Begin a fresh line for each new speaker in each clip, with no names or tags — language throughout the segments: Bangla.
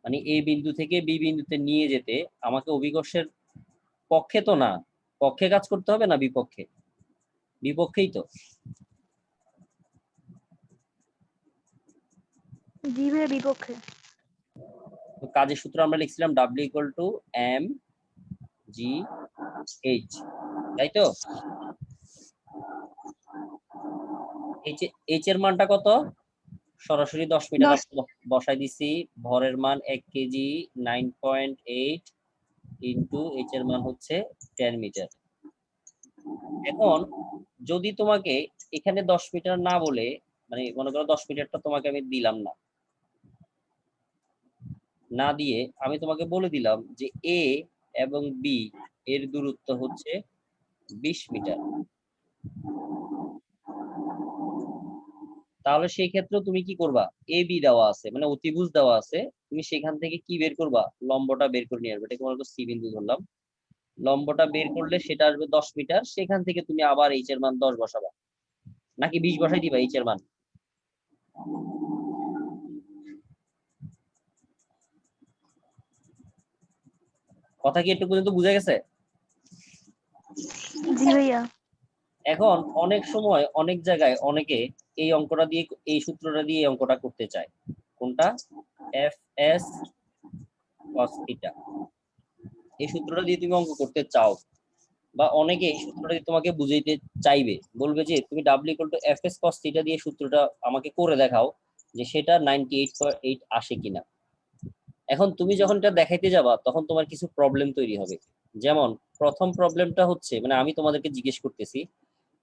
মানে এ বিন্দু থেকে বি বিন্দুতে নিয়ে যেতে আমাকে অভিকর্ষের পক্ষে তো না, পক্ষে কাজ করতে হবে না বিপক্ষে? বিপক্ষেই তো।
জি ভাইয়া বিপক্ষে।
তো কাজের সূত্র আমরা লিখছিলাম W equal to M G H, তাই তো? এইচ এর মানটা কত? সরাসরি 10 মিটার বসাই দিছি। ভরের মান 1 কেজি 9.8 ইন্টু এইচ এর মান হচ্ছে 10 মিটার। এখন যদি তোমাকে এখানে 10 মিটার না বলে, মানে মনে করো 10 মিটারটা তোমাকে আমি দিলাম না, না দিয়ে আমি তোমাকে বলে দিলাম যে এ এবং বি এর দূরত্ব হচ্ছে 20 মিটার, তাহলে সেই ক্ষেত্রে তুমি কি করবা? এ বি দেওয়া আছে, মানে অতিভুজ দেওয়া আছে, তুমি সেখান থেকে কি বের করবা? লম্বটা বের করে নিয়ে আসবে। এটাকে মনে করো সি বিন্দু ধরলাম। লম্বটা বের করলে সেটা আসবে 10 মিটার, সেখান থেকে তুমি আবার এইচ এর মান 10 বসাবা, নাকি 20 বসাই দিবা এইচ এর মান? কথা কি একটু পর্যন্ত বুঝা গেছে?
জি ভাইয়া।
এখন অনেক সময় অনেক জায়গায় অনেকে এই অঙ্কটা দিয়ে, এই সূত্রটা দিয়ে এই অঙ্কটা করতে চায়। কোনটা? F S cos theta. এই সূত্রটা দিয়ে তুমি অঙ্ক করতে চাও, বা অনেকে এই সূত্রটা দিয়ে তোমাকে বুঝাইতে চাইবে, বলবে যে তুমি W equal two F S cos theta দিয়ে সূত্রটা আমাকে করে দেখাও যে সেটা 98.8 আসে কিনা। এখন তুমি যখন এটা দেখাইতে যাবা তখন তোমার কিছু প্রবলেম তৈরি হবে। যেমন প্রথম প্রবলেমটা হচ্ছে, মানে আমি তোমাদেরকে জিজ্ঞেস করতেছি,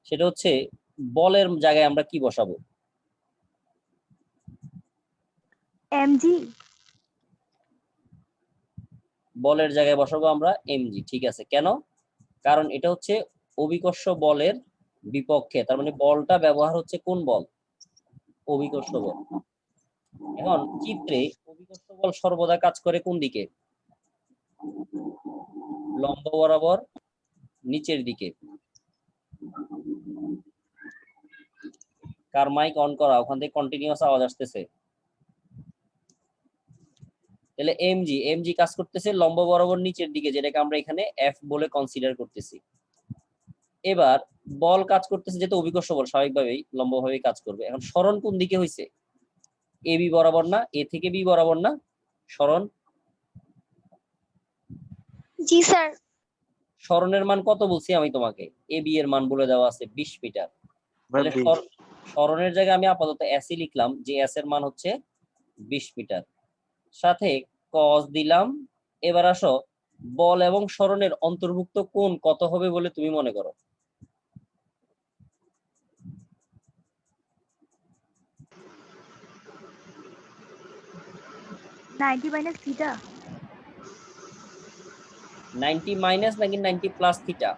সেটা হচ্ছে বলের জায়গায় আমরা কি বসাবো?
এমজি।
বলের জায়গায় বসাবো আমরা এমজি, ঠিক আছে। কেন? কারণ এটা হচ্ছে অভিকর্ষ বলের বিপক্ষে, তার মানে বলটা ব্যবহার হচ্ছে কোন বল? অভিকর্ষ বল। এখন চিত্রে অভিকর্ষ বল সর্বদা কাজ করে কোন দিকে? লম্ব বরাবর নিচের দিকে। কার মাইক অন করা? ওখান থেকে কন্টিনিউয়াস আওয়াজ আসতেছে। তাহলে এমজি এমজি কাজ করতেছে লম্ব বরাবর নিচের দিকে, যেটাকে আমরা এখানে এফ বলে কনসিডার করতেছি। এবার বল কাজ করতেছে, যেহেতু অভিকর্ষ বল স্বাভাবিকভাবেই লম্বভাবে কাজ করবে। এখন সরণ কোন দিকে হইছে? এ বি বরাবর না? এ থেকে বি বরাবর না সরণ?
জি স্যার।
সরণের মান কত বলছি আমি তোমাকে? এ বি এর মান বলে দেওয়া আছে 20 মিটার। তাহলে সরণের জায়গায় আমি আপাতত এসই লিখলাম, যে এস এর মান হচ্ছে 20 মিটার, সাথে কস দিলাম। এবার আসো, বল এবং সরণের অন্তর্ভুক্ত কোণ কত হবে বলে তুমি মনে করো?
90 মাইনাস থিটা।
90 মাইনাস নাকি 90 প্লাস থিটা?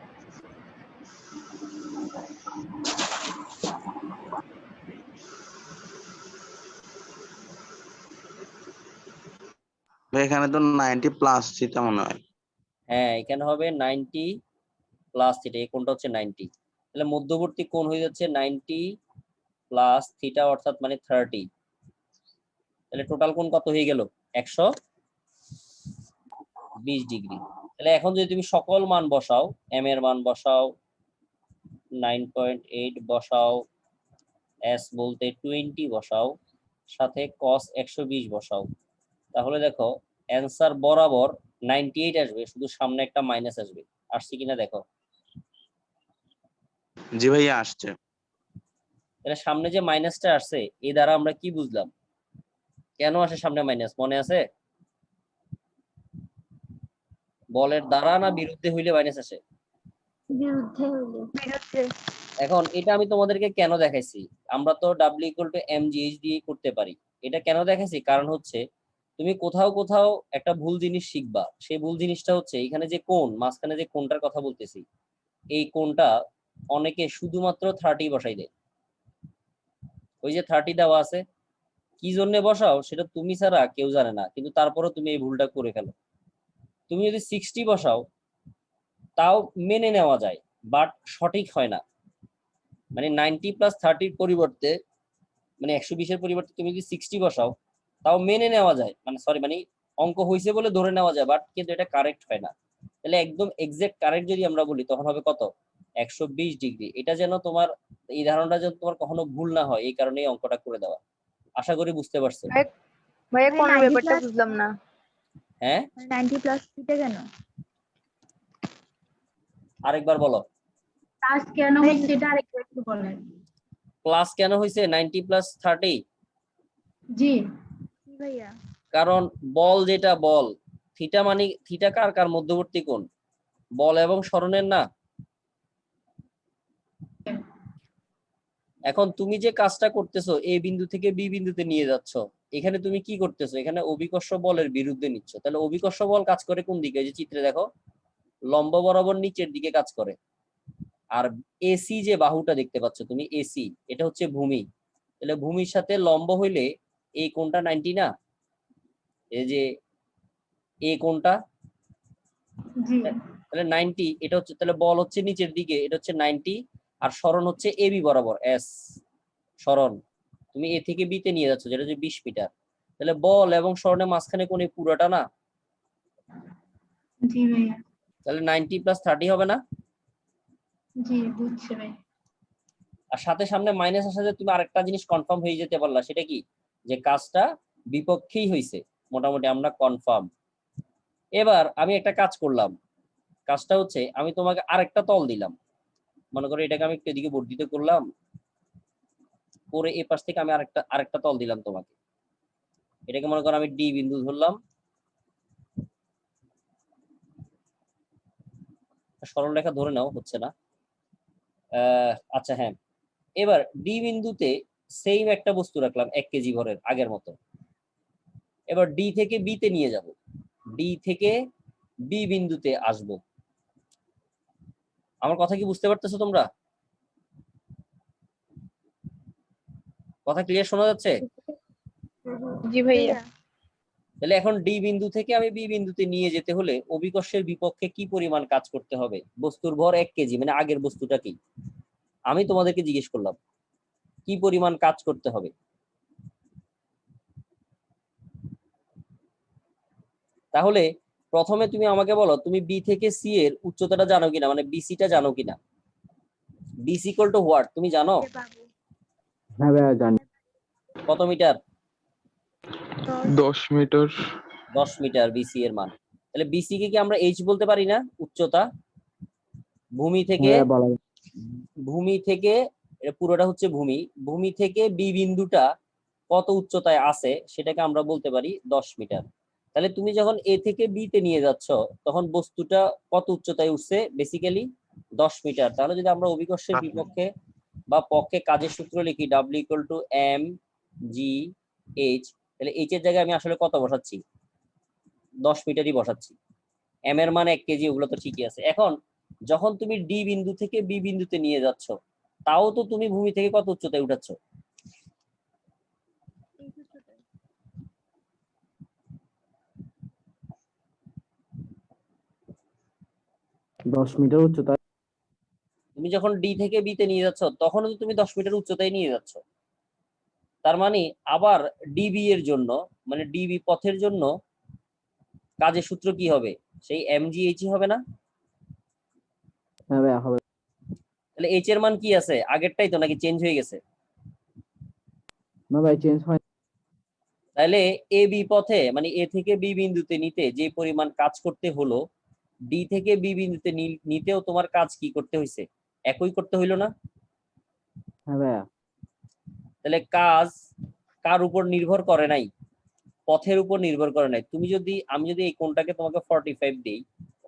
এখানে তো 90 প্লাস থিটা মনে হয়।
হ্যাঁ, এখানে হবে 90 প্লাস থিটা, এই কোণটা হচ্ছে 90। তাহলে মধ্যবর্তী কোণ হয়ে যাচ্ছে 90 প্লাস থিটা, অর্থাৎ মানে 30। তাহলে টোটাল কোণ কত হয়ে গেল? 120 ডিগ্রি। তাহলে এখন যদি তুমি সকল মান বসাও, এম এর মান বসাও 9.8 বসাও, এস বলতে 20 বসাও, সাথে কস 120 বসাও, তাহলে দেখো অ্যান্সার বরাবর 98 আসবে, শুধু সামনে একটা মাইনাস আসবে। আসছে কিনা দেখো।
জি ভাইয়া আসছে।
তাহলে সামনে যে মাইনাসটা আসছে, এই দ্বারা আমরা কি বুঝলাম? কেন আসে সামনে মাইনাস, মনে আছে? বলের দ্বারা না বিরুদ্ধে হইলে মাইনাস আসে?
বিরুদ্ধে হইলে। বিরুদ্ধে।
এখন এটা আমি তোমাদেরকে কেন দেখাইছি? আমরা তো W equal to M G H দিয়ে করতে পারি। এটা কেন দেখাইছি? কারণ হচ্ছে তুমি কোথাও কোথাও একটা ভুল জিনিস শিখবা। সেই ভুল জিনিসটা হচ্ছে এখানে যে কোণ, মাঝখানে যে কোণটার কথা বলতেছি, এই কোণটা অনেকে শুধুমাত্র 30 বসাই দেয়। ওই যে 30 দেওয়া আছে, কি জন্য বসাও সেটা তুমি ছাড়া কেউ জানে না, কিন্তু তারপরও তুমি এই ভুলটা করে ফেলো। তুমি যদি 60 বসাও তাও মেনে নেওয়া যায়, বাট সঠিক হয় না। মানে 90 প্লাস 30 পরিবর্তে, মানে 120 এর পরিবর্তে তুমি যদি 60 বসাও তাও মেনে নেওয়া যায়, মানে সরি, মানে অঙ্ক হয়েছে বলে ধরে নেওয়া যায়, বাট কিন্তু এটা কারেক্ট হয় না। তাহলে একদম এক্সাক্ট কারেক্ট যদি আমরা বলি তখন হবে কত, 120 ডিগ্রি। এটা যেন তোমার, এই ধারণাটা যেন তোমার কখনো ভুল না হয়, এই কারণে এই অঙ্কটা করে দেওয়া। আশা করি বুঝতে পারছো।
ভাইয়া কোন
90
ব্যাপারটা
plus
বুঝলাম না।
হ্যাঁ
90 প্লাস থিটা কেন?
আরেকবার বলো,
কাজ কেন হয়েছে এটা আরেকবার একটু বলেন।
প্লাস কেন হয়েছে 90+30?
জি
জি ভাইয়া।
কারণ বল, যেটা বল, থিটা মানে থিটা কার কার মধ্যবর্তী কোণ, বল এবং সরণের না। এখন তুমি যে কাজটা করতেছো এ বিন্দু থেকে বি বিন্দুতে নিয়ে যাচ্ছ, এখানে তুমি কি করতেছো, এখানে অভিকর্ষ বলের বিরুদ্ধে নিচ্ছ। তাহলে অভিকর্ষ বল কাজ করে কোন দিকে, এই যে চিত্রে দেখো, লম্ব বরাবর নিচের দিকে কাজ করে। আর এসি যে বাহুটা দেখতে পাচ্ছ তুমি, এসি, এটা হচ্ছে ভূমি। তাহলে ভূমির সাথে লম্ব হইলে এই কোণটা 90 না, এই যে এই কোণটা,
জি
তাহলে 90, এটা হচ্ছে, তাহলে বল হচ্ছে নিচের দিকে, এটা হচ্ছে 90, আর সরণ হচ্ছে এবি বরাবর, এস সরণ তুমি এ থেকে বি তে নিয়ে যাচ্ছ, যেটা হচ্ছে 20 মিটার। তাহলে বল এবং সরণের মাঝখানে কোন এই পুরোটা না,
জি ভাইয়া।
তাহলে 90+30 হবে না?
জি বুঝছি ভাই।
আর সাথে সামনে মাইনাস আসাতে তুমি আরেকটা জিনিস কনফার্ম হয়ে যেতে পারলা, সেটা কি, যে কাজটা বিপক্ষেই হয়েছে, মোটামুটি আমরা কনফার্ম। এবার আমি একটা কাজ করলাম, কাজটা হচ্ছে আমি তোমাকে আরেকটা তল দিলাম, মনে করো এটাকে আমি একটু এদিকে বর্ধিত করলাম, করে এই পাশ থেকে আমি আরেকটা তল দিলাম তোমাকে। এটাকে মনে করো আমি ডি বিন্দু ধরলাম, সরলরেখা ধরে নাও, হচ্ছে না। আচ্ছা হ্যাঁ, এবার ডি বিন্দুতে সেম একটা বস্তু রাখলাম 1 কেজি ভরের, আগের মতো। এবার ডি থেকে বি তে নিয়ে যাব, ডি থেকে বি বিন্দুতে আসব। আমার কথা কি বুঝতে পারতেছো তোমরা? কথা ক্লিয়ার শোনা যাচ্ছে?
জি ভাইয়া।
তাহলে এখন ডি বিন্দু থেকে আমি বি বিন্দুতে নিয়ে যেতে হলে অভিকর্ষের বিপক্ষে কি পরিমাণ কাজ করতে হবে? বস্তুর ভর 1 কেজি, মানে আগের বস্তুটা কি, আমি তোমাদেরকে জিজ্ঞেস করলাম কি পরিমাণ কাজ করতে হবে। তাহলে প্রথমে তুমি আমাকে বলো, তুমি বি থেকে সি এর উচ্চতাটা জানো কিনা, মানে বিসিটা জানো কিনা, বিসি ইকুয়াল টু হোয়াট তুমি জানো?
বাবু
হ্যাঁ ভাইয়া জানি।
কত মিটার?
10 মিটার।
10 মিটার বিসি এর মান। তাহলে বিসি কে কি আমরা এইচ বলতে পারি না, উচ্চতা? ভূমি থেকে, ভূমি থেকে, এটা পুরোটা হচ্ছে ভূমি, ভূমি থেকে বি বিন্দুটা কত উচ্চতায় আছে সেটাকে আমরা বলতে পারি 10 মিটার। তাহলে তুমি যখন এ থেকে বি তে নিয়ে যাচ্ছ তখন বস্তুটা কত উচ্চতায় উঠছে, বেসিক্যালি 10 মিটার। তাহলে যদি আমরা অভিকর্ষের বিপক্ষে বা পক্ষে কাজের সূত্র লিখি W equal to M G H, তাহলে এইচ এর জায়গায় আমি আসলে কত বসাচ্ছি, 10 মিটারই বসাচ্ছি। এম এর মান 1 কেজি, ওগুলো তো ঠিকই আছে। এখন যখন তুমি ডি বিন্দু থেকে বি বিন্দুতে নিয়ে যাচ্ছ, তাও তো তুমি ভূমি থেকে কত উচ্চতায় উঠাচ্ছ?
এই সূত্রটা।
10 মিটার উচ্চতা।
তুমি যখন ডি থেকে বি তে নিয়ে যাচ্ছ তখনও তো তুমি 10 মিটার উচ্চতায় নিয়ে যাচ্ছ। তার মানে আবার ডিবি এর জন্য, মানে ডিবি পথের জন্য কাজের সূত্র কি হবে, সেই এমজিএইচ হবে না?
হ্যাঁ ভাইয়া হবে।
তাহলে এইচ এর মান কি আছে, আগেরটাই তো, নাকি চেঞ্জ হয়ে গেছে?
না ভাই চেঞ্জ হয়।
তাহলে এ বি পথে, মানে এ থেকে বি বিন্দুতে নিতে যে পরিমাণ কাজ করতে হলো, ডি থেকে বি বিন্দুতে নিতেও তোমার কাজ কি করতে হয়েছে, একই করতে হইলো না?
হ্যাঁ ভাইয়া।
তাহলে কাজ কার উপর নির্ভর করে নাই, পথের উপর নির্ভর করে নাই। আমি যদি এই কোণটাকে তোমাকে 45 দেই,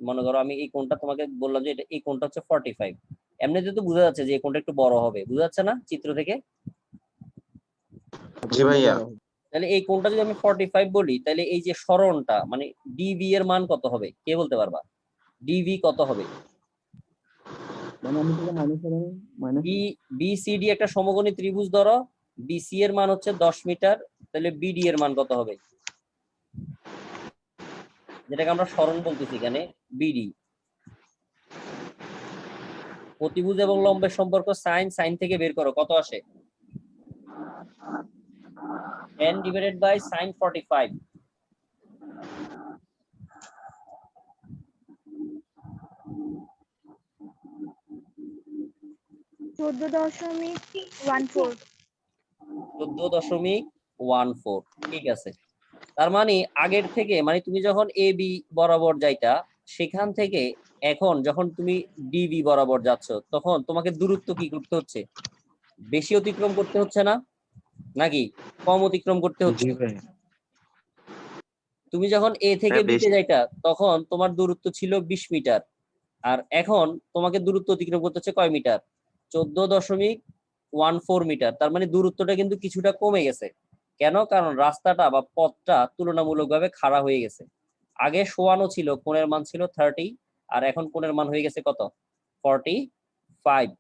মনে করো আমি এই কোণটা তোমাকে বললাম যে এই কোণটা হচ্ছে 45, এমনিতে তো বোঝা যাচ্ছে যে এই কোণটা একটু বড় হবে, বোঝা যাচ্ছে না চিত্র থেকে?
জি ভাইয়া।
তাহলে এই কোণটা যদি আমি 45 বলি, তাহলে এই যে সরণটা, মানে ডিভি এর মান কত হবে, কে বলতে পারবা? ডিভি কত হবে?
মানে আমি থেকে মাইনাস করে মাইনাস।
বিসিডি একটা সমকোণী ত্রিভুজ ধরো, বিসি এর মান হচ্ছে 10 মিটার, তাহলে বিডি এর মান কত হবে, যেটাকে আমরা সরণ বলতেছি এখানে, বিডি। প্রতিভুজ এবং লম্বের সম্পর্ক সাইন থেকে বের করো, কত আসে? 10 ডিভাইডেড বাই sin 45,
চোদ্দ দশমিক 14।
14.14। ঠিক আছে, তার মানে আগের থেকে মানে তুমি যখন এ বি বরাবর যাইতা সেখান থেকে এখন যখন তুমি ডিবি বরাবর যাচ্ছ তখন তোমাকে দূরত্ব কি করতে হচ্ছে? বেশি অতিক্রম করতে হচ্ছে না নাকি কম অতিক্রম করতে হচ্ছে? তুমি যখন এ থেকে বিতে যাইতা তখন তোমার দূরত্ব ছিল 20 মিটার, আর এখন তোমাকে দূরত্ব অতিক্রম করতে হচ্ছে কয় মিটার? 14.14 মিটার। তার মানে দূরত্বটা কিন্তু কিছুটা কমে গেছে। কেন? কারণ রাস্তাটা বা পথটা তুলনামূলকভাবে খাড়া হয়ে গেছে। আগে শোয়ানো ছিল, কোণের মান ছিল 30, আর এখন কোণের মান হয়ে গেছে কত? 45।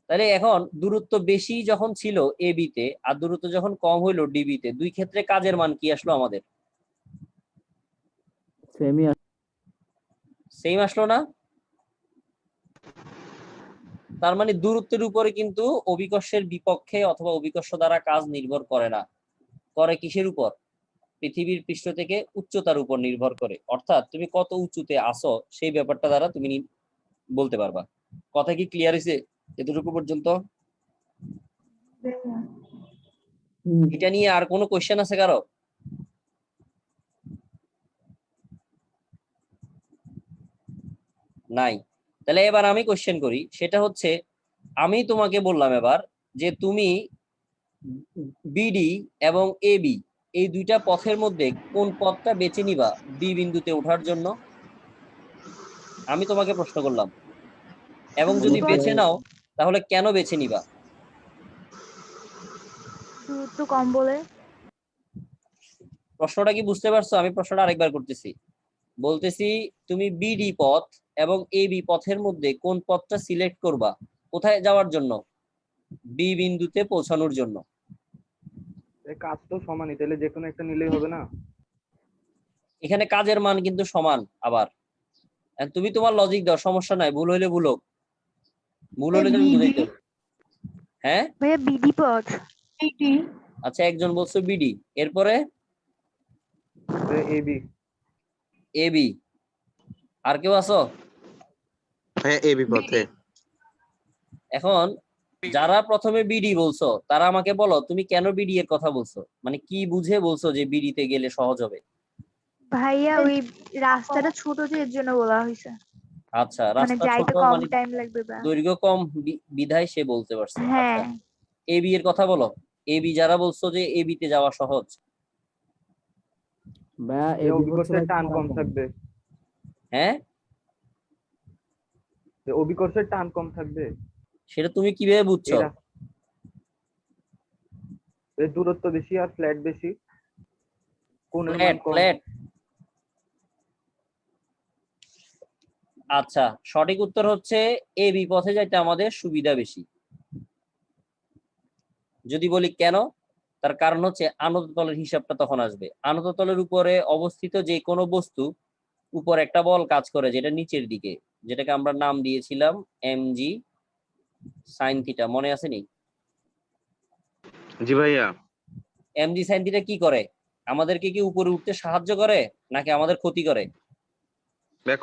তাহলে এখন দূরত্ব বেশি যখন ছিল এ বি তে আর দূরত্ব যখন কম হইলো ডিবি তে, দুই ক্ষেত্রে কাজের মান কি আসলো আমাদের? সেম আসলো না? তার মানে দূরত্বের উপরে কিন্তু অভিকর্ষের বিপক্ষে অথবা অভিকর্ষ দ্বারা কাজ নির্ভর করে না, করে কিসের উপর? পৃথিবীর পৃষ্ঠ থেকে উচ্চতার উপর নির্ভর করে। অর্থাৎ তুমি কত উঁচুতে আসো সেই ব্যাপারটা দ্বারা তুমি বলতে পারবা। কথা কি ক্লিয়ার হয়েছে এতটুকু পর্যন্ত? এটা নিয়ে আর কোনো কোশ্চেন আছে কারো? নাই। তাহলে এবার আমি কোশ্চেন করি, সেটা হচ্ছে আমি তোমাকে বললাম এবার যে তুমি বিডি এবং এ বি এই দুইটা পথের মধ্যে কোন পথটা বেছে নিবা বি বিন্দুতে ওঠার জন্য? আমি তোমাকে প্রশ্ন করলাম, এবং যদি বেছে নাও তাহলে কেন বেছে নিবা?
দূরত্ব কম বলে।
প্রশ্নটা কি বুঝতে পারছো? আমি প্রশ্নটা আরেকবার করতেছি, বলতেছি তুমি বিডি পথ এবং এ বি পথের মধ্যে কোন পথটা সিলেক্ট করবা কোথায় যাওয়ার জন্য? বি বিন্দুতে পৌঁছানোর জন্য।
কাজ তো সমানই, তাহলে যে কোনো একটা নিলেই হবে না?
এখানে কাজের মান কিন্তু সমান। আবার তুমি তোমার লজিক দাও, সমস্যা নাই, ভুল হইলে ভুল হোক, ভুল হলে তুমি বুঝাইতে হবে। হ্যাঁ
ভাইয়া বিডি পথ।
আচ্ছা, একজন বলছো বিডি, এরপরে
এবি।
এ বি, আর কেউ আছো?
হ্যাঁ এবি পথে।
এখন যারা প্রথমে বিডি বলছো তারা আমাকে বলো তুমি কেন বিডি এর কথা বলছো, মানে কি বুঝে বলছো যে বিডি তে গেলে সহজ হবে?
ভাইয়া ওই রাস্তাটা ছোট যে এর জন্য বলা হয়েছে,
আচ্ছা,
মানে
রাস্তা
যাইতে
ছোট
কম
মানে
টাইম লাগবে বা।
দৈর্ঘ্য কম বিধায় সে বলতে পারছে।
হ্যাঁ।
আচ্ছা, এ বি এর কথা বলো। এ বি যারা বলছো যে এ বি তে যাওয়া সহজ,
অভিকর্ষের টান কম থাকবে।
হ্যাঁ
অভিকর্ষের টান কম থাকবে।
সেটা তুমি কিভাবে বুঝছো?
এর দূরত্ব বেশি আর ফ্ল্যাট বেশি, কোণের মান
ফ্ল্যাট
কম।
ফ্ল্যাট। আচ্ছা, সঠিক উত্তর হচ্ছে এ বি পথে যাইতে আমাদের সুবিধা বেশি। যদি বলি কেন, তার কারণ হচ্ছে আনত তলের হিসাবটা তখন আসবে। আনত তলের উপরে অবস্থিত যে কোনো বস্তু উপর একটা বল কাজ করে যেটা নিচের দিকে, যেটাকে আমরা নাম দিয়েছিলাম mg sin থিটা, মনে আছে নি?
জি ভাইয়া।
mg sin থিটা কি করে? আমাদেরকে কি উপরে উঠতে সাহায্য করে নাকি আমাদের ক্ষতি করে?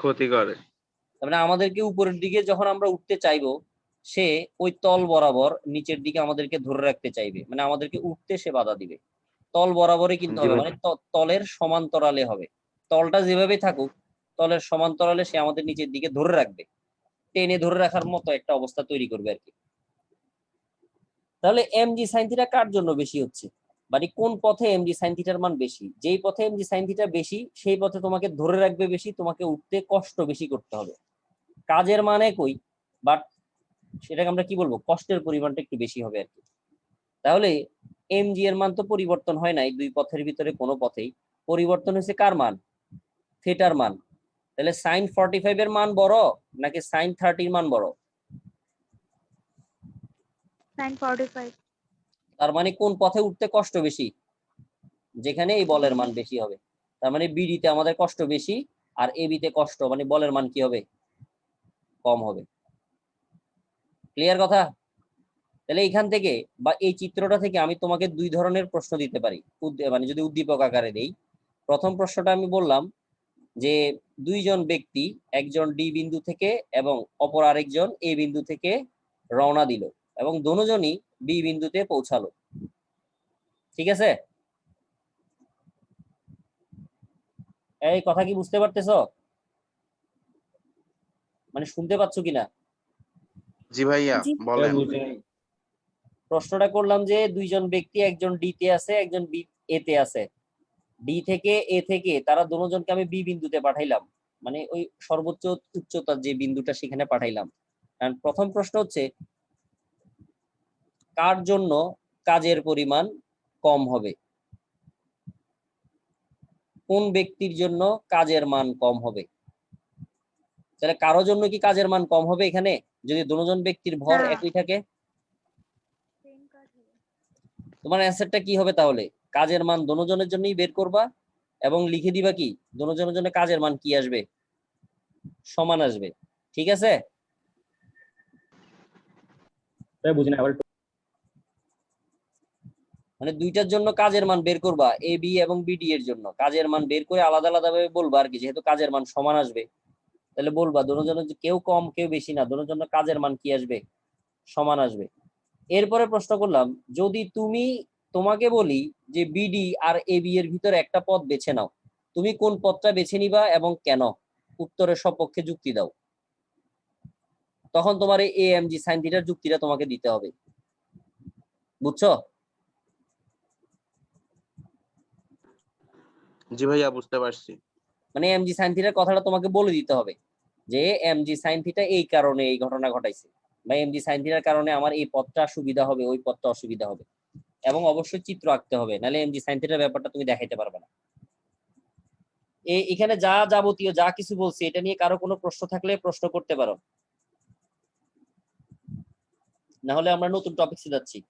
ক্ষতি করে।
তার মানে আমাদেরকে উপরের দিকে যখন আমরা উঠতে চাইবো, সে ওই তল বরাবর নিচের দিকে আমাদেরকে ধরে রাখতে চাইবে, মানে আমাদেরকে উঠতে সে বাধা দিবে। তল বরাবরই কিন্তু হবে, মানে তলের সমান্তরালে হবে। তলটা যেভাবে থাকুক তলের সমান্তরালে সে আমাদের নিচের দিকে ধরে রাখবে, টেনে ধরে রাখার মতো একটা অবস্থা তৈরি করবে আর কি। তাহলে mg sin থিটা কার জন্য বেশি হচ্ছে, মানে কোন পথে mg sin থিটার মান বেশি? যেই পথে mg sin থিটা বেশি সেই পথে তোমাকে ধরে রাখবে বেশি, তোমাকে উঠতে কষ্ট বেশি করতে হবে। কাজের মান একই, বাট সেটাকে আমরা কি বলবো, কষ্টের পরিমাণটা একটু বেশি হবে আর কি। তাহলে mg এর মান তো পরিবর্তন হয় নাই দুই পথের ভিতরে কোনো পথেই, পরিবর্তন হয়েছে কার মান? থিটার মান। তাহলে sin 45 এর মান বড় নাকি sin 30 এর মান বড়?
sin 45।
তার মানে কোন পথে উঠতে কষ্ট বেশি? যেখানে এই বলের মান বেশি হবে। তার মানে বিডি তে আমাদের কষ্ট বেশি, আর এবি তে কষ্ট মানে বলের মান কি হবে? কম হবে। ক্লিয়ার কথা? তাহলে এইখান থেকে বা এই চিত্রটা থেকে আমি তোমাকে দুই ধরনের প্রশ্ন দিতে পারি, মানে যদি উদ্দীপক আকারে দেই, প্রথম প্রশ্নটা আমি বললাম যে দুইজন ব্যক্তি, একজন ডি বিন্দু থেকে এবং অপর আরেকজন এ বিন্দু থেকে রওনা দিল এবং দুজনই বি বিন্দুতে পৌঁছালো। ঠিক আছে, এই কথা কি বুঝতে পারতেছো? মানে শুনতে পাচ্ছ কিনা?
জি ভাইয়া বলেন।
প্রশ্নটা করলাম যে দুইজন ব্যক্তি, একজন ডি তে আছে, একজন বি এ তে আছে। ডি থেকে এ থেকে তারা দুজনকে আমি বি বিন্দুতে পাঠাইলাম, মানে ওই সর্বোচ্চ উচ্চতার যে বিন্দুটা সেখানে পাঠাইলাম। কারণ প্রথম প্রশ্ন হচ্ছে কার জন্য কাজের পরিমাণ কম হবে, কোন ব্যক্তির জন্য কাজের মান কম হবে। তাহলে কারো জন্য কি কাজের মান কম হবে এখানে যদি দুজন ব্যক্তির ভর
না।
একই থাকে? তোমার অ্যান্সারটা কি হবে তাহলে? কাজের মান দুজনের জন্যই বের করবা এবং লিখে দিবা কি দুজনের জন্য কাজের মান কি আসবে, সমান আসবে। ঠিক আছে,
বুঝিনা আবার
মানে দুইটার জন্য কাজের মান বের করবা, এ বি এবং বিডি এর জন্য কাজের মান বের করে আলাদা আলাদা ভাবে বলবা আর কি, যেহেতু কাজের মান সমান আসবে তাহলে বলবা দুজনের কেউ কম কেউ বেশি না, দুজনের জন্য কাজের মান কি আসবে, সমান আসবে। এরপরে প্রশ্ন করলাম যদি তোমাকে বলি যে বিডি আর এ বি এর ভিতরে একটা পদ বেছে নাও, তুমি কোন পদটা বেছে নিবা এবং কেন? উত্তরের সপক্ষে যুক্তি দাও। তখন তোমার এই এ এম জি সাইন থিটার যুক্তিটা তোমাকে দিতে হবে। বুঝছো?
জি ভাইয়া বুঝতে পারছি।
মানে এম জি সাইন থিটার কথাটা তোমাকে বলে দিতে হবে যে এম জি সাইন থিটা এই কারণে এই ঘটনা ঘটাইছে, বা এম জি সাইন থিটার কারণে আমার এই পদটা সুবিধা হবে, ওই পদটা অসুবিধা হবে, এবং অবশ্যই চিত্র আঁকতে হবে, নাহলে এম জি সাইন থিটার ব্যাপারটা তুমি দেখাইতে পারবে না। এখানে যা যাবতীয় যা কিছু বলছি এটা নিয়ে কারো কোনো প্রশ্ন থাকলে প্রশ্ন করতে পারো, না হলে আমরা নতুন টপিকসে যাচ্ছি।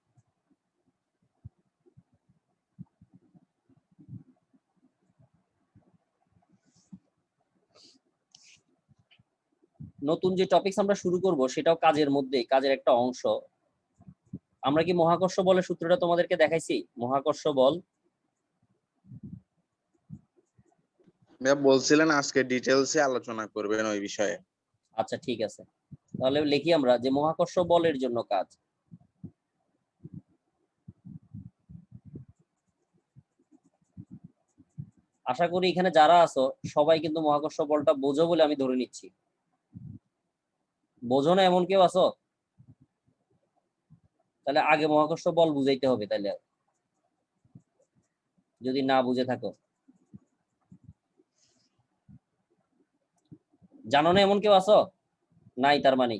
নতুন যে টপিকস আমরা শুরু করব সেটাও কাজের মধ্যে, কাজের একটা অংশ। আমরা কি মহাকর্ষ বলের সূত্রটা তোমাদেরকে দেখাইছি? মহাকর্ষ বল
ভাইয়া বলছিলেন আজকে ডিটেলসে আলোচনা করবেন ওই বিষয়ে।
আচ্ছা ঠিক আছে, তাহলে লিখি আমরা যে মহাকর্ষ বলের জন্য কাজ। আশা করি এখানে যারা আছো সবাই কিন্তু মহাকর্ষ বলটা বোঝো বলে আমি ধরে নিচ্ছি। বোঝো না এমন কেউ আছো? তাহলে আগে মহাকর্ষ বল বুঝাইতে হবে তাহলে, যদি না বুঝে থাকো। জানো না এমন কেউ আছো? নাই তার মানে।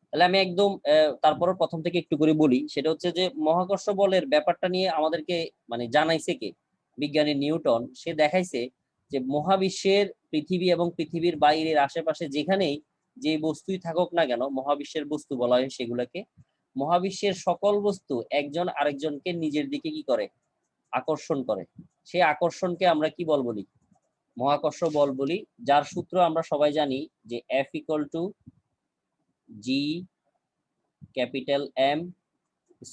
তাহলে আমি একদম তারপর প্রথম থেকে একটু করে বলি, সেটা হচ্ছে যে মহাকর্ষ বলের ব্যাপারটা নিয়ে আমাদেরকে মানে জানাইছে কে? বিজ্ঞানী নিউটন। সে দেখাইছে যে মহাবিশ্বের পৃথিবী এবং পৃথিবীর বাইরের আশেপাশে যেখানেই যে বস্তুই থাকুক না কেন মহাবিশ্বের বস্তু বলা হয় সেগুলোকে। মহাবিশ্বের সকল বস্তু একজন আরেকজনকে নিজের দিকে কি করে? আকর্ষণ করে। সেই আকর্ষণকে আমরা কি বল বলি? মহাকর্ষ বল বলি, যার সূত্র আমরা সবাই জানি যে F = G capital M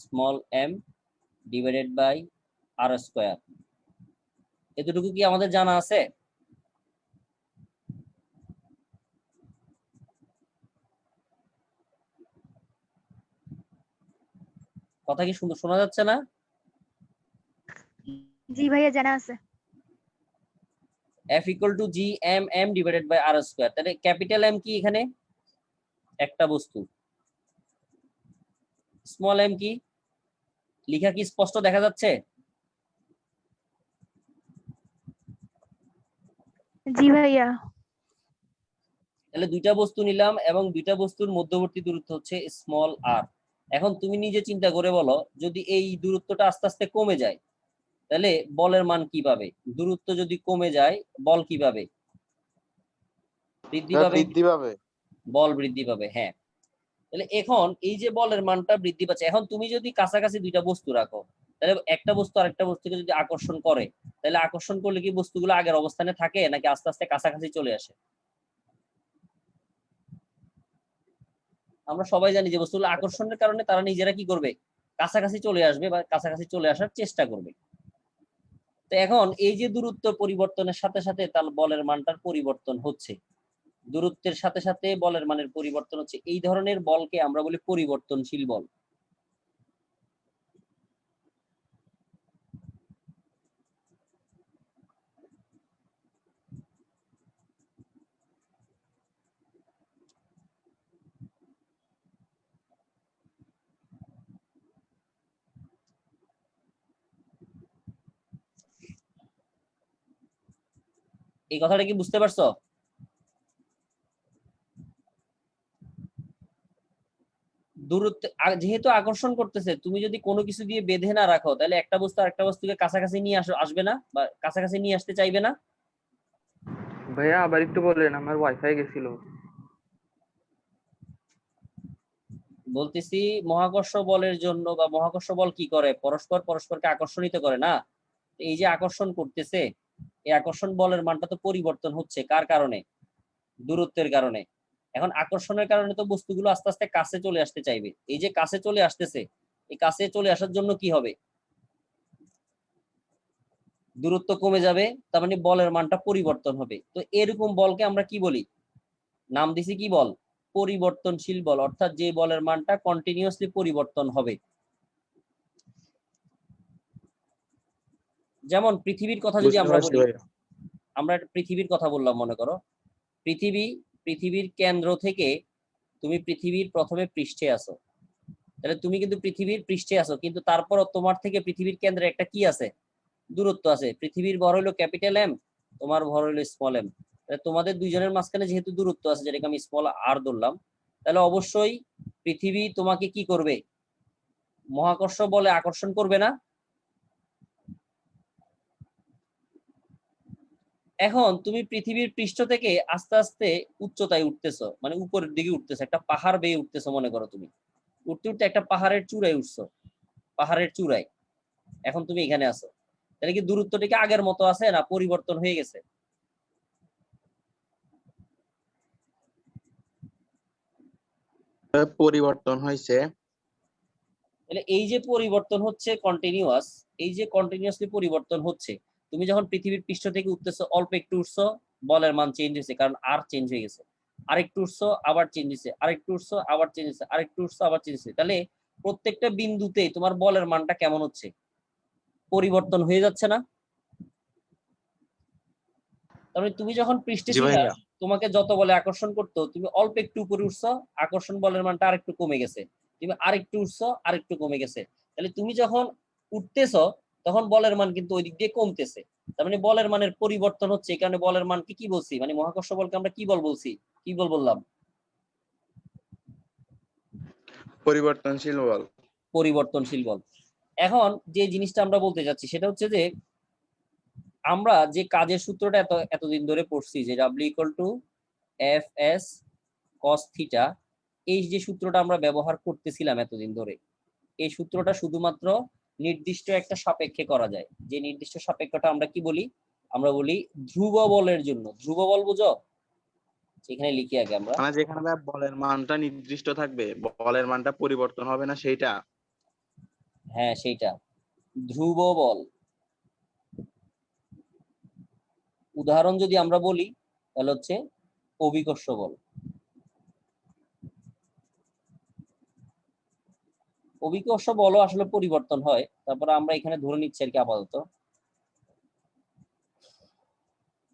small m divided by r square. এতটুকু কি আমাদের জানা আছে? কথা কি সুন্দর শোনা যাচ্ছে না?
জি ভাইয়া জানা আছে।
F = G m divided by r square. তাহলে ক্যাপিটাল M কি এখানে? একটা বস্তু। স্মল m কি? লেখা কি স্পষ্ট দেখা যাচ্ছে?
জি ভাইয়া।
তাহলে দুইটা বস্তু নিলাম এবং দুইটা বস্তুর মধ্যবর্তী দূরত্ব হচ্ছে স্মল r। এখন তুমি নিজে চিন্তা করে বলো, যদি এই দূরত্বটা আস্তে আস্তে কমে যায় তাহলে বলের মান কি পাবে? দূরত্ব যদি কমে যায় বল কি পাবে? বৃদ্ধি পাবে।
বৃদ্ধি পাবে।
বল বৃদ্ধি পাবে, হ্যাঁ। তাহলে এখন এই যে বলের মানটা বৃদ্ধি পাচ্ছে, এখন তুমি যদি কাছাকাছি দুইটা বস্তু রাখো তাহলে একটা বস্তু আরেকটা বস্তুকে যদি আকর্ষণ করে তাহলে আকর্ষণ করলে কি বস্তুগুলো আগের অবস্থানে থাকে নাকি আস্তে আস্তে কাছাকাছি চলে আসে? আমরা সবাই জানি যে বস্তুগুলো আকর্ষণের কারণে তারা নিজেরা কি করবে? কাছাকাছি চলে আসবে বা কাছাকাছি চলে আসার চেষ্টা করবে। তো এখন এই যে দূরত্ব পরিবর্তনের সাথে সাথে তার বলের মানটার পরিবর্তন হচ্ছে, দূরত্বের সাথে সাথে বলের মানের পরিবর্তন হচ্ছে, এই ধরনের বলকে আমরা বলি পরিবর্তনশীল বল। এই কথাটা কি বুঝতে পারছো? দূরত্ব যেহেতু আকর্ষণ করতেছে, তুমি যদি কোনো কিছু দিয়ে বেঁধে না রাখো তাহলে একটা বস্তু আরেকটা বস্তুকে কাছাকাছি নিয়ে আসবে না, বা কাছাকাছি নিয়ে আসতে চাইবে না।
ভাইয়া আবার একটু বলেন, আমার ওয়াইফাই গেছিল।
বলতেছি মহাকর্ষ বলের জন্য, বা মহাকর্ষ বল কি করে, পরস্পর পরস্পরকে আকর্ষণিত করে না। এই যে আকর্ষণ করতেছে, এই আকর্ষণ বলের মানটা তো পরিবর্তন হচ্ছে কার কারণে? দূরত্বের কারণে। এখন আকর্ষণের কারণে তো বস্তুগুলো আস্তে আস্তে কাছে চলে আসতে চাইবে। এই যে কাছে চলে আসতেছে, এই কাছে চলে আসার জন্য কি হবে? দূরত্ব কমে যাবে, তার মানে বলের মানটা পরিবর্তন হবে। তো এরকম বলকে আমরা কি বলি? নাম দিছি কি বল? পরিবর্তনশীল বল, অর্থাৎ যে বলের মানটা কন্টিনিউয়াসলি পরিবর্তন হবে। যেমন পৃথিবীর কথা যদি
বুঝতে
আমরা
পারছি
বলি,
ভাইয়া।
আমরা পৃথিবীর কথা বললাম, মনে করো পৃথিবীর কেন্দ্র থেকে তুমি পৃথিবীর প্রথমে পৃষ্ঠে আসো, তাহলে তুমি কিন্তু পৃথিবীর পৃষ্ঠে আসো, কিন্তু তারপরও তোমার থেকে পৃথিবীর কেন্দ্রে একটা কি আছে? দূরত্ব আছে। পৃথিবীর ভর হইলো ক্যাপিটাল এম, তোমার ভর হইলো স্মল এম। তোমাদের দুইজনের মাঝখানে যেহেতু দূরত্ব আছে, যেটাকে আমি স্মল আর ধরলাম, তাহলে অবশ্যই পৃথিবী তোমাকে কি করবে? মহাকর্ষ বলে আকর্ষণ করবে না? এখন তুমি পৃথিবীর পৃষ্ঠ থেকে আস্তে আস্তে উচ্চতায় উঠতেছো, মানে উপরের দিকে উঠতেছো, একটা পাহাড় বেয়ে উঠতেছো মনে করো। তুমি উঠতে উঠতে একটা পাহাড়ের চূড়ায় উঠছো, পাহাড়ের চূড়ায় এখন তুমি এখানে আছো। তাহলে কি দূরত্বটা কি আগের মতো আছে না পরিবর্তন হয়ে গেছে?
পরিবর্তন হয়েছে।
তাহলে এই যে পরিবর্তন হচ্ছে কন্টিনিউয়াস, এই যে কন্টিনিউয়াসলি পরিবর্তন হচ্ছে, তুমি যখন পৃথিবীর পৃষ্ঠ থেকে উঠতেছো, অল্প একটু উঠছো, বলের মান চেঞ্জ হয়েছে, কারণ আর চেঞ্জ হয়ে গেছে। আরেকটু উঠছো আবার চেঞ্জ হয়েছে, আরেকটু উঠছো আবার চেঞ্জ হয়েছে, আরেকটু উঠছো আবার চেঞ্জ হয়েছে। তাহলে প্রত্যেকটা বিন্দুতে তোমার বলের মানটা কেমন হচ্ছে? পরিবর্তন হয়ে যাচ্ছে না? তারপরে তুমি যখন পৃষ্ঠে
জি
ছিলা,
ভাইয়া।
তোমাকে যত বলে আকর্ষণ করতো, তুমি অল্প একটু উপরে উঠছো, আকর্ষণ বলের মানটা আরেকটু কমে গেছে। তুমি আরেকটু উঠছো, আরেকটু কমে গেছে। তাহলে তুমি যখন উঠতেছো, তখন বলের মান কিন্তু ওই দিক দিয়ে কমতেছে। তার মানে বলের মানের পরিবর্তন হচ্ছে। এই কারণে বলের মানকে কি বলছি, মানে মহাকর্ষ বলকে আমরা কি বল বলছি? কি বল বললাম?
পরিবর্তনশীল বল।
পরিবর্তনশীল বল। এখন যে জিনিসটা আমরা বলতে যাচ্ছি সেটা হচ্ছে যে, আমরা যে কাজের সূত্রটা এতদিন ধরে পড়ছি, যে W equal two F S cos theta, এই যে সূত্রটা আমরা ব্যবহার করতেছিলাম এতদিন ধরে, এই সূত্রটা শুধুমাত্র নির্দিষ্ট একটা সাপেক্ষে করা যায়। যে নির্দিষ্ট সাপেক্ষটা আমরা কি বলি? আমরা বলি ধ্রুব বলের জন্য। ধ্রুব বল বুঝো? এখানে লিখি আগে আমরা।
মানে যেখানে ভাইয়া বলের মানটা নির্দিষ্ট থাকবে, বলের মানটা পরিবর্তন হবে না, সেইটা।
হ্যাঁ সেইটা ধ্রুব বল। উদাহরণ যদি আমরা বলি তাহলে হচ্ছে অভিকর্ষ বল। অভিকর্ষ বলও আসলে পরিবর্তন হয়, তারপরে আমরা এখানে ধরে নিচ্ছি আর কি আপাতত।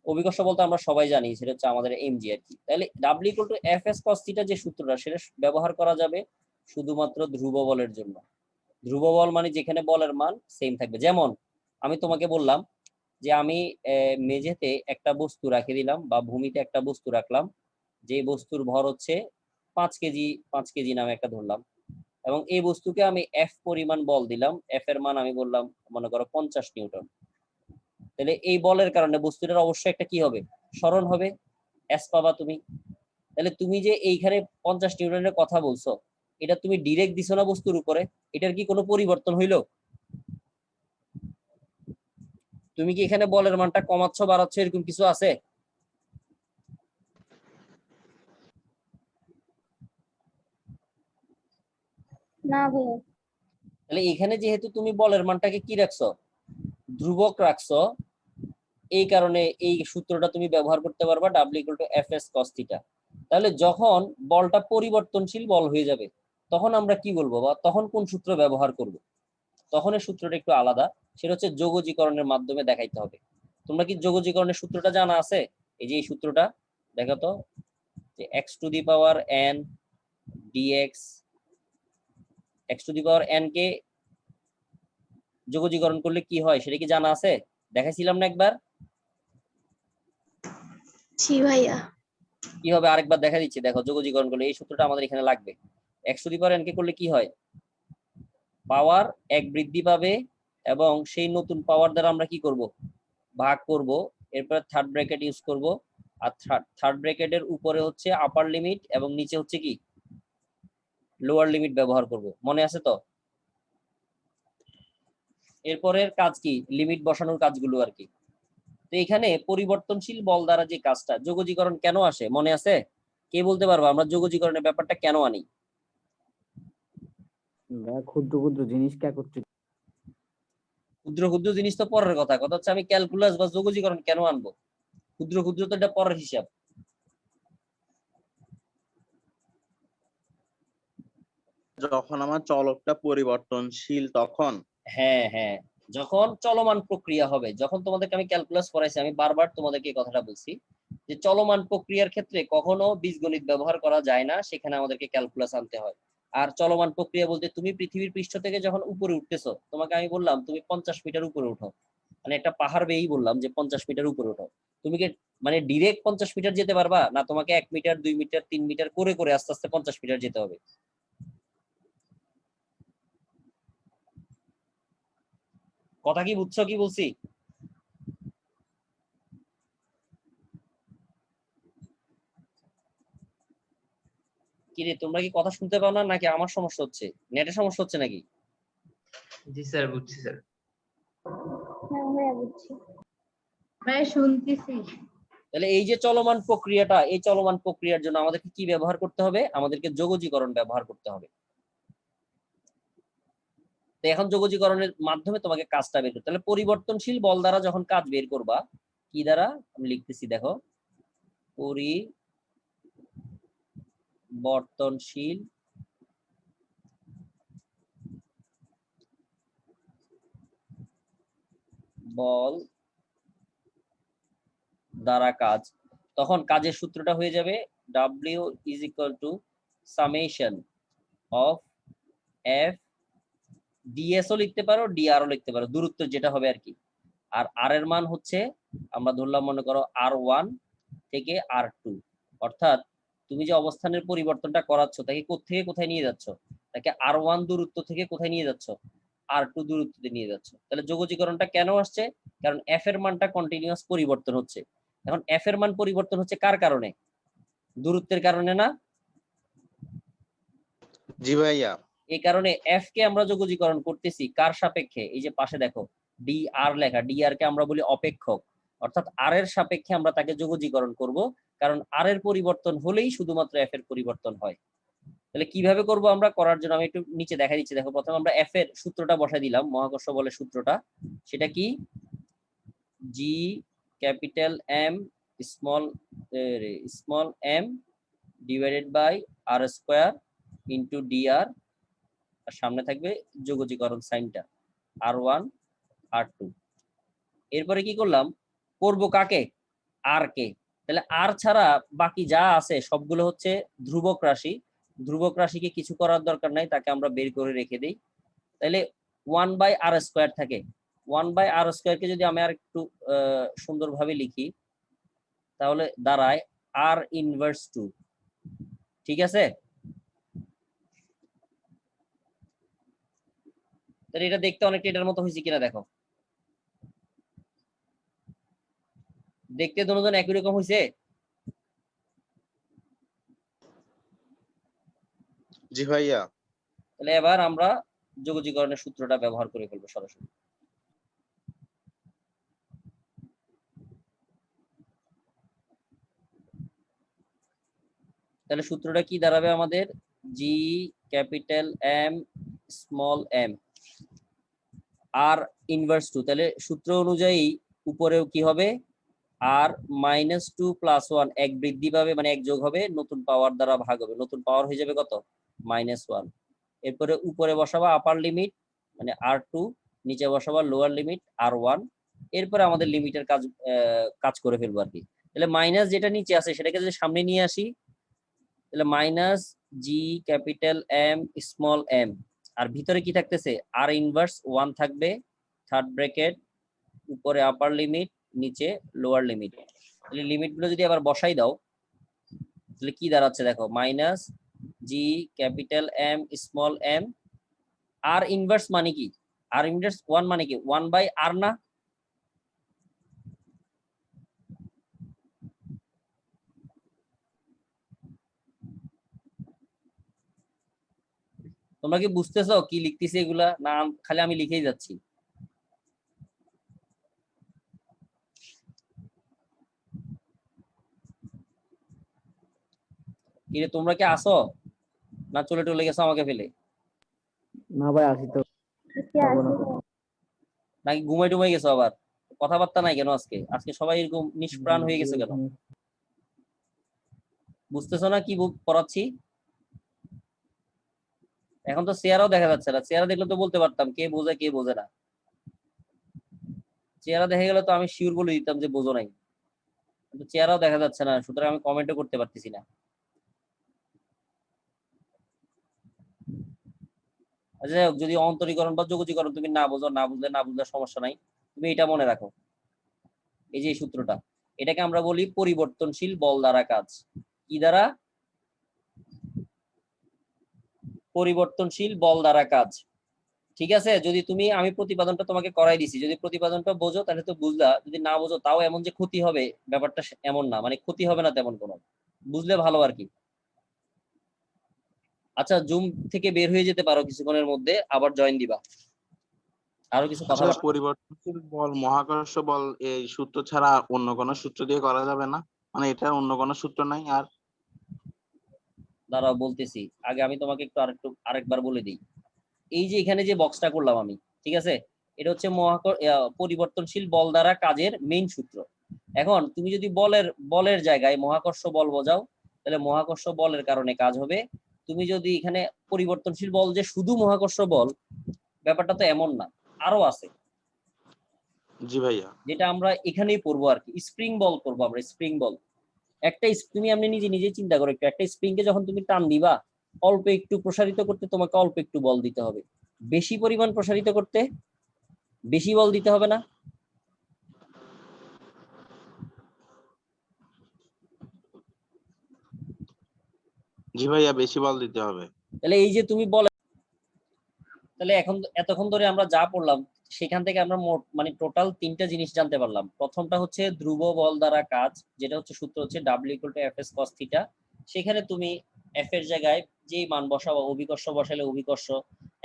অভিকর্ষ বলতে আমরা সবাই জানি সেটা হচ্ছে আমাদের এমজি আর কি। তাহলে W equal two F S cos theta যে সূত্রটা, সেটা ব্যবহার করা যাবে শুধুমাত্র ধ্রুব বলের জন্য। ধ্রুব বল মানে যেখানে বলের মান সেম থাকবে। যেমন আমি তোমাকে বললাম যে আমি মেঝেতে একটা বস্তু রাখে দিলাম, বা ভূমিতে একটা বস্তু রাখলাম, যে বস্তুর ভর হচ্ছে 5 কেজি, 5 কেজি নামে একটা ধরলাম, এবং এই বস্তুকে আমি এফ পরিমাণ বল দিলাম। এফ এর মান আমি বললাম মনে করো 50 নিউটন। তাহলে এই বলের কারণে বস্তুটার অবশ্যই একটা কি হবে? সরণ হবে, এস পাবা তুমি। তাহলে তুমি যে এইখানে 50 নিউটনের কথা বলছো, এটা তুমি ডিরেক্ট দিছো না বস্তুর উপরে, এটার কি কোনো পরিবর্তন হইলো? তুমি কি এখানে বলের মানটা কমাচ্ছ বাড়াচ্ছ এরকম কিছু আছে?
না ভাইয়া।
তাহলে এখানে যেহেতু তুমি বলের মানটাকে কি রাখছো? ধ্রুবক রাখছো, এই কারণে এই সূত্রটা তুমি ব্যবহার করতে পারবা W = Fs cos θ। তাহলে যখন বলটা পরিবর্তনশীল বল হয়ে যাবে তখন আমরা কি বলবো বা তখন কোন সূত্র ব্যবহার করব? তখন এই সূত্রটা একটু আলাদা, সেটা হচ্ছে যোগজীকরণের মাধ্যমে দেখাইতে হবে। তোমরা কি যোগজীকরণের সূত্রটা জানা আছে? এই যে এই সূত্রটা দেখো তো, যে x⁴n dx, x⁴n কে যোগজীকরণ করলে কি হয় সেটা কি জানা আছে? দেখাইছিলাম না একবার?
জি ভাইয়া।
কি হবে আরেকবার দেখা দিচ্ছি, দেখো যোগজীকরণ করলে এই সূত্রটা আমাদের এখানে লাগবে। x⁴n কে করলে কি হয়? পাওয়ার 1 বৃদ্ধি পাবে এবং সেই নতুন পাওয়ার দ্বারা আমরা কি করব? ভাগ করব। এরপর থার্ড ব্র্যাকেট ইউজ করব, আর থার্ড ব্র্যাকেটের উপরে হচ্ছে আপার লিমিট এবং নিচে হচ্ছে কি লোয়ার লিমিট ব্যবহার করব। মনে আছে তো? এরপরের কাজ কি? লিমিট বসানোর কাজগুলো আর কি। তো এখানে পরিবর্তনশীল বল দ্বারা যে কাজটা, যোগজীকরণ কেন আসে মনে আছে? কে বলতে পারবো আমরা যোগজীকরণের ব্যাপারটা কেন আনি?
ক্ষুদ্র ক্ষুদ্র জিনিসকে একত্রিত।
ক্ষুদ্র ক্ষুদ্র জিনিস তো পরের কথা, কথা হচ্ছে আমি ক্যালকুলাস বা যোগজীকরণ কেন আনবো? ক্ষুদ্র ক্ষুদ্র তো এটা পরের হিসাব।
যখন আমার চলকটা পরিবর্তনশীল তখন।
হ্যাঁ হ্যাঁ, যখন চলমান প্রক্রিয়া হবে, যখন তোমাদেরকে আমি ক্যালকুলাস পড়াইছি আমি বারবার তোমাদেরকে এই কথাটা বলছি যে চলমান প্রক্রিয়ার ক্ষেত্রে কখনো বীজগণিত ব্যবহার করা যায় না, সেখানে আমাদেরকে ক্যালকুলাস আনতে হয়। আর চলমান প্রক্রিয়া বলতে তুমি পৃথিবীর পৃষ্ঠ থেকে যখন উপরে উঠতেছো, তোমাকে আমি বললাম তুমি 50 মিটার উপরে উঠো, মানে একটা পাহাড় বেয়েই বললাম যে 50 মিটার উপরে উঠো, তুমি কি মানে ডিরেক্ট 50 মিটার যেতে পারবা না? তোমাকে 1 মিটার 2 মিটার 3 মিটার করে করে আস্তে আস্তে 50 মিটার যেতে হবে। কথা কি বুঝছো কি বলছি? কিরে তোমরা কি কথা শুনতে পাও না নাকি আমার সমস্যা হচ্ছে, নেটের সমস্যা হচ্ছে নাকি?
জি স্যার, বুঝছি স্যার।
হ্যাঁ ভাইয়া বুঝছি।
ভাই শুনতেছি।
তাহলে এই যে চলমান প্রক্রিয়াটা, এই চলমান প্রক্রিয়ার জন্য আমাদেরকে কি ব্যবহার করতে হবে? আমাদেরকে যোগজীকরণ ব্যবহার করতে হবে। তো এখন যোগজীকরণের মাধ্যমে তোমাকে কাজটা বের করতে, তাহলে পরিবর্তনশীল বল দ্বারা যখন কাজ বের করবা, কি দ্বারা আমি লিখতেছি দেখো, পরিবর্তনশীল বল দ্বারা কাজ, তখন কাজের সূত্রটা হয়ে যাবে W = summation of F ds ও লিখতে পারো, dr ও লিখতে পারো, দূরত্ব যেটা হবে আর কি। আর r এর মান হচ্ছে আমরা ধরলাম মনে করো r1 থেকে r2, অর্থাৎ তুমি যে অবস্থানের পরিবর্তনটা করাচ্ছ তাকে কোত্থেকে কোথায় নিয়ে যাচ্ছ? তাকে r1 দূরত্ব থেকে কোথায় নিয়ে যাচ্ছ? r2 দূরত্বে নিয়ে যাচ্ছ। তাহলে যোগজীকরণটা কেন আসছে? কারণ f এর মানটা কন্টিনিউয়াস পরিবর্তন হচ্ছে। এখন f এর মান পরিবর্তন হচ্ছে কার কারণে? দূরত্বের কারণে না?
জি ভাইয়া।
এই কারণে f কে আমরা যোগজীকরণ করতেছি কার সাপেক্ষে? এই যে পাশে দেখো dr লেখা, dr কে আমরা বলি অপেক্ষক, অর্থাৎ r এর সাপেক্ষে আমরা তাকে যোগজীকরণ করব, কারণ r এর পরিবর্তন হলেই শুধুমাত্র f এর পরিবর্তন হয়। তাহলে কিভাবে করব আমরা? করার জন্য আমি একটু নিচে দেখা দিচ্ছি, দেখো প্রথমে আমরা f এর সূত্রটা বসাই দিলাম, মহাকর্ষ বলের সূত্রটা। সেটা কি? G M small m divided by r² into dr, আর সামনে থাকবে যোগজীকরণ সাইনটা r1 r2। এরপরে কি করলাম? করব কাকে? r কে। তাহলে r ছাড়া বাকি যা আছে সবগুলো হচ্ছে ধ্রুবক রাশি, ধ্রুবক রাশিকে কিছু করার দরকার নাই, তাকে আমরা বের করে রেখে দিই। তাহলে 1/r² থাকে, 1/r² কে যদি আমি আর একটু সুন্দরভাবে লিখি তাহলে দাঁড়ায় r⁻²। ঠিক আছে? তাহলে এটা দেখতে অনেকটা এটার মতো হয়েছে কিনা দেখো, দেখতে দুজন একই রকম হয়েছে।
জি ভাইয়া।
তাহলে এবার আমরা যোগজীকরণের সূত্রটা ব্যবহার করে ফেলবো সরাসরি। তাহলে সূত্রটা কি দাঁড়াবে আমাদের? G M m, আর ইনভার্স 2, তাহলে সূত্র অনুযায়ী উপরেও কি হবে আর -2 + 1 এক বৃদ্ধি পাবে, মানে এক যোগ হবে, নতুন পাওয়ার দ্বারা ভাগ হবে, নতুন পাওয়ার হয়ে যাবে কত -1। এরপরে উপরে বসাবা আপার লিমিট মানে r2, নিচে বসাবা লোয়ার লিমিট r1। এরপরে আমাদের লিমিটের কাজ করে ফেলবো আর কি। তাহলে মাইনাস যেটা নিচে আছে সেটাকে যদি সামনে নিয়ে আসি, তাহলে -G M m, আর ভিতরে কি থাকতেছে r ইনভার্স 1 থাকবে, থার্ড ব্র্যাকেট, উপরে আপার লিমিট, নিচে লোয়ার লিমিট। তাহলে লিমিট গুলো যদি আবার বসাই দাও তাহলে কি দাঁড়াচ্ছে দেখো, -G M m, r inverse মানে কি, r ইনভার্স 1 মানে কি 1/r না? তোমরা কি বুঝতেছো কি লিখতেছি এগুলা, না খালি আমি লিখেই যাচ্ছি? কিরে তোমরা কি আসো না চলে টলে গেছো আমাকে ফেলে,
না ভাই আসি তো পাবো না।
নাকি ঘুমাই টুমাই গেছো আবার? কথাবার্তা নাই কেন আজকে? আজকে সবাই এরকম নিষ্প্রাণ হয়ে গেছে কেন? বুঝতেছো না কি পড়াচ্ছি? এখন তো চেহারাও দেখা যাচ্ছে না, চেহারা দেখলে তো বলতে পারতাম কে বোঝে কে বোঝে না। চেহারা দেখা গেলে তো আমি শিওর বলে দিতাম যে বোঝো নাই, কিন্তু চেহারাও দেখা যাচ্ছে না, সুতরাং আমি কমেন্টও করতে পারতেছি না। আচ্ছা, যদি অন্তরীকরণ বা যোগজীকরণ তুমি না বোঝো, না বুঝলে সমস্যা নাই, তুমি এটা মনে রাখো, এই যে সূত্রটা, এটাকে আমরা বলি পরিবর্তনশীল বল দ্বারা কাজ। কি দ্বারা? পরিবর্তনশীল বল দ্বারা কাজ। ঠিক আছে, যদি আমি প্রতিপাদনটা তোমাকে করাই দিছি, যদি প্রতিপাদনটা বোঝো তাহলে তো বুঝলা, যদি না বোঝো তাও এমন যে ক্ষতি হবে ব্যাপারটা এমন না, মানে ক্ষতি হবে না তেমন কোনো, বুঝলে ভালো আর কি। আচ্ছা, জুম থেকে বের হয়ে যেতে পারো কিছুক্ষণের মধ্যে, আবার জয়েন দিবা, আরো কিছু কথা।
আচ্ছা, পরিবর্তনশীল বল, মহাকর্ষ বল এই সূত্র ছাড়া অন্য কোনো সূত্র দিয়ে করা যাবে না? মানে এটা অন্য কোনো সূত্র নাই আর?
দাঁড়াও বলতেছি, আগে আমি তোমাকে আরেকবার বলে দিই। এই যে এখানে যে বক্সটা করলাম আমি, ঠিক আছে, এটা হচ্ছে পরিবর্তনশীল বল দ্বারা কাজের মেইন সূত্র। এখন তুমি যদি বলের জায়গায় মহাকর্ষ বল বোঝাও, তাহলে মহাকর্ষ বলের কারণে কাজ হবে। তুমি যদি এখানে পরিবর্তনশীল বল যে শুধু মহাকর্ষ বল, ব্যাপারটা তো এমন না, আরো আছে,
জি ভাইয়া।
যেটা আমরা এখানেই পড়বো আর কি। স্প্রিং বল পড়বো আমরা, স্প্রিং বল। তুমি আপনি নিজে চিন্তা করো একটু, একটা স্প্রিংকে যখন তুমি টান দিবা, অল্প একটু প্রসারিত করতে তোমাকে অল্প একটু বল দিতে হবে, বেশি পরিমাণ প্রসারিত করতে বেশি বল দিতে হবে না?
জি ভাইয়া, বেশি বল দিতে হবে।
তাহলে এই যে তুমি তাহলে এতক্ষণ ধরে আমরা যা পড়লাম সেখান থেকে আমরা মানে টোটাল 3টা জিনিস জানতে পারলাম। প্রথমটা হচ্ছে ধ্রুব বল দ্বারা কাজ, যেটা হচ্ছে সূত্র হচ্ছে W = F(s)cos θ। সেখানে তুমি এফ এর জায়গায় যেই মান বসাও, অভিকর্ষ বসালে অভিকর্ষ,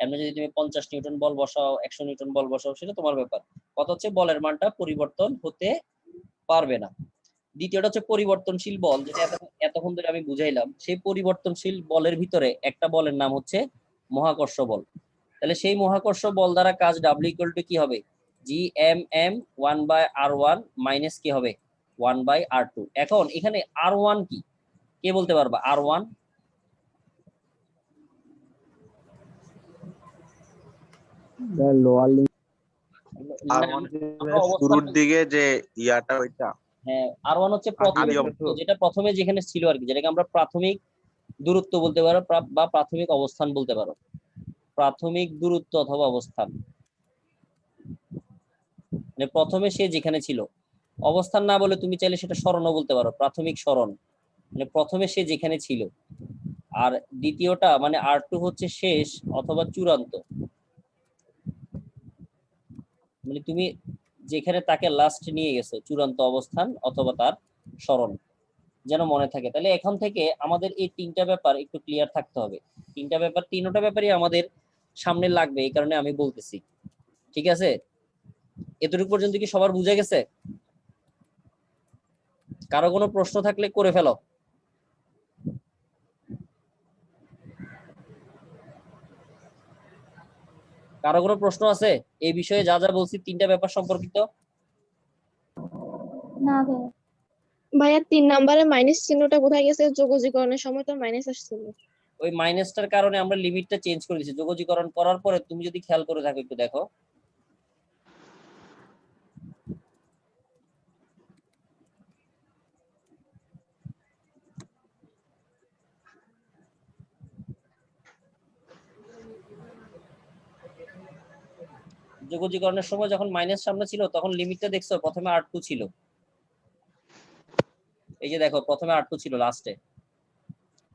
এমনি যদি তুমি 50 নিউটন বল বসাও, 100 নিউটন বল বসাও, সেটা তোমার ব্যাপার। কথা হচ্ছে বলের মানটা পরিবর্তন হতে পারবে না। দ্বিতীয়টা হচ্ছে পরিবর্তনশীল বল, যেটা এতক্ষণ ধরে আমি বুঝাইলাম। সেই পরিবর্তনশীল বলের ভিতরে একটা বলের নাম হচ্ছে মহাকর্ষ বল। তাহলে সেই মহাকর্ষ বল দ্বারা কাজ W কি হবে, G(m)m 1/r1 মাইনাস কি হবে 1/r2। এখন এখানে r1 কি, কে বলতে পারবা r1?
Lower limit.
আর শুরুর দিকে যে ইয়াটা ওইটা,
হ্যাঁ, r1 হচ্ছে
আদি
যেটা প্রথমে যেখানে ছিল আর কি, যেটাকে আমরা প্রাথমিক দূরত্ব বলতে পারো বা প্রাথমিক অবস্থান বলতে পারো, প্রাথমিক দূরত্ব অথবা অবস্থান, মানে প্রথমে সে যেখানে ছিল। অবস্থান না বলে তুমি চাইলে সেটা সরণও বলতে পারো, প্রাথমিক সরণ, মানে প্রথমে সে যেখানে ছিল। আর দ্বিতীয়টা মানে r2 হচ্ছে শেষ অথবা চূড়ান্ত, মানে তুমি যেখানে তাকে লাস্ট নিয়ে গেছো, চূড়ান্ত অবস্থান অথবা তার সরণ, যেন মনে থাকে। তাহলে এখন থেকে আমাদের এই 3টা ব্যাপার একটু ক্লিয়ার থাকতে হবে। 3টা ব্যাপারই আমাদের সামনে লাগবে, এই কারণে আমি বলতেছি। ঠিক আছে, এতটুকু পর্যন্ত কি সবার বুঝে গেছে? কারো কোনো প্রশ্ন থাকলে করে ফেলো। কারো কোনো প্রশ্ন আছে এই বিষয়ে? যা যা বলছি তিনটা ব্যাপার সম্পর্কিত।
না ভাইয়া।
ভাইয়া 3 নম্বরে মাইনাস চিহ্নটা কোথায় গেছে? যোগজীকরণের সময় তো মাইনাস আসছিল।
ওই মাইনাসটার কারণে আমরা লিমিটটা চেঞ্জ করে দিয়েছি। যোগজীকরণ করার পরে তুমি যদি খেয়াল করে থাকো একটু দেখো, যোগজীকরণের সময় যখন মাইনাস সামনে ছিল তখন লিমিটটা দেখছো প্রথমে R2 ছিল। এই যে দেখো প্রথমে R2 ছিল লাস্টে,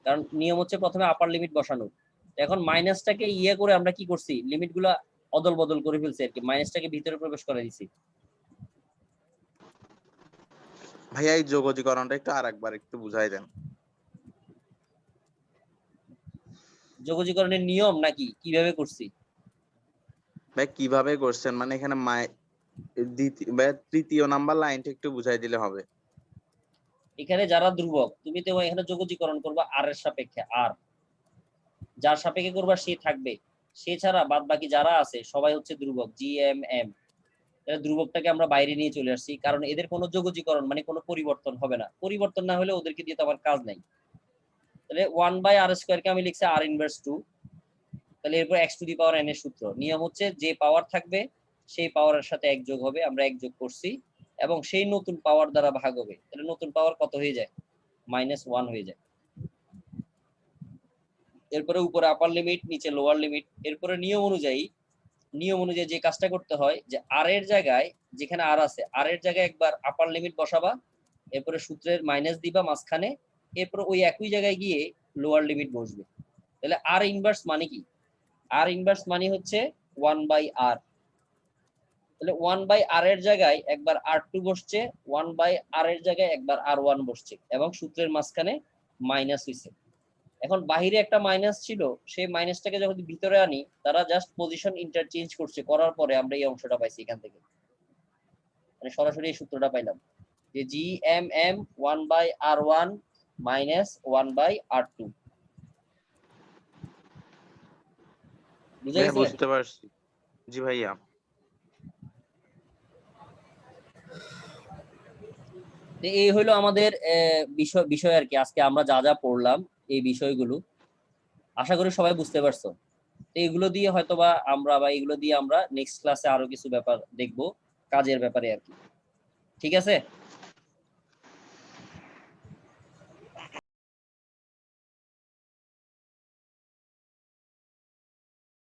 কারণ নিয়ম হচ্ছে প্রথমে আপার লিমিট বসানো। এখন মাইনাসটাকে ইয়ে করে আমরা কি করছি, লিমিট গুলা অদল বদল করে ফেলছি আর কি, মাইনাসটাকে ভিতরে প্রবেশ করে দিছি।
ভাইয়া এই যোগজীকরণটা একটু আরেকবার একটু বুঝাই দেন।
যোগজীকরণের নিয়ম নাকি কিভাবে করছি?
ভাই কিভাবে করছেন মানে এখানে তৃতীয় নাম্বার লাইনটা একটু বুঝাই দিলে হবে।
এখানে যারা ধ্রুবক, তুমি তো এখানে যোগজীকরণ করবা আর এর সাপেক্ষে, আর যার সাপেক্ষে করবা সে থাকবে, সে ছাড়া বাদ বাকি যারা আছে সবাই হচ্ছে ধ্রুবক, জি এম এম। ধ্রুবকটাকে আমরা বাইরে নিয়ে চলে আসছি, কারণ এদের কোনো যোগজীকরণ মানে কোনো পরিবর্তন হবে না। পরিবর্তন না হলে ওদেরকে দিয়ে তো আমার কাজ নাই। তাহলে 1/r² কে আমি লিখছি r ইনভার্স 2। তাহলে এরপর x to the power n এর সূত্র, নিয়ম হচ্ছে যে পাওয়ার থাকবে সেই পাওয়ারের সাথে 1 যোগ হবে, আমরা 1 যোগ করছি, এবং সেই নতুন পাওয়ার দ্বারা ভাগ হবে। তাহলে নতুন পাওয়ার কত হয়ে যায়? -1 হয়ে যায়। এরপরে উপরে আপার লিমিট, নিচে লোয়ার লিমিট। এরপরে নিয়ম অনুযায়ী যে কাজটা করতে হয় যে আর এর জায়গায়, যেখানে আর আছে আর এর জায়গায় একবার আপার লিমিট বসাবা, এরপরে সূত্রের মাইনাস দিবা মাঝখানে, এরপর ওই একই জায়গায় গিয়ে লোয়ার লিমিট বসবে। তাহলে আর ইনভার্স মানে কি? আর ইনভার্স মানে হচ্ছে 1/r। তাহলে 1/r এর জায়গায় একবার R2 বসছে, 1/r এর জায়গায় একবার R1 বসছে, এবং সূত্রের মাঝখানে মাইনাস হইছে। এখন বাহিরে একটা মাইনাস ছিল, সেই মাইনাসটাকে যখন ভিতরে আনি, তারা জাস্ট পজিশন ইন্টারচেঞ্জ করছে, করার পরে আমরা এই অংশটা পাইছি এখান থেকে, মানে সরাসরি এই সূত্রটা পাইলাম যে GMM 1/R1 মাইনাস 1/R2। বুঝে
ভাইয়া
গেছে?
বুঝতে পারছি। জি ভাইয়া।
এই হলো আমাদের বিষয় আর কি। আজকে আমরা যা যা পড়লাম এই বিষয়গুলো আশা করি সবাই বুঝতে পারছো। তো এগুলো দিয়ে হয়তোবা এগুলো দিয়ে আমরা নেক্সট ক্লাসে আরো কিছু ব্যাপার দেখবো, কাজের ব্যাপারে আর কি। ঠিক আছে?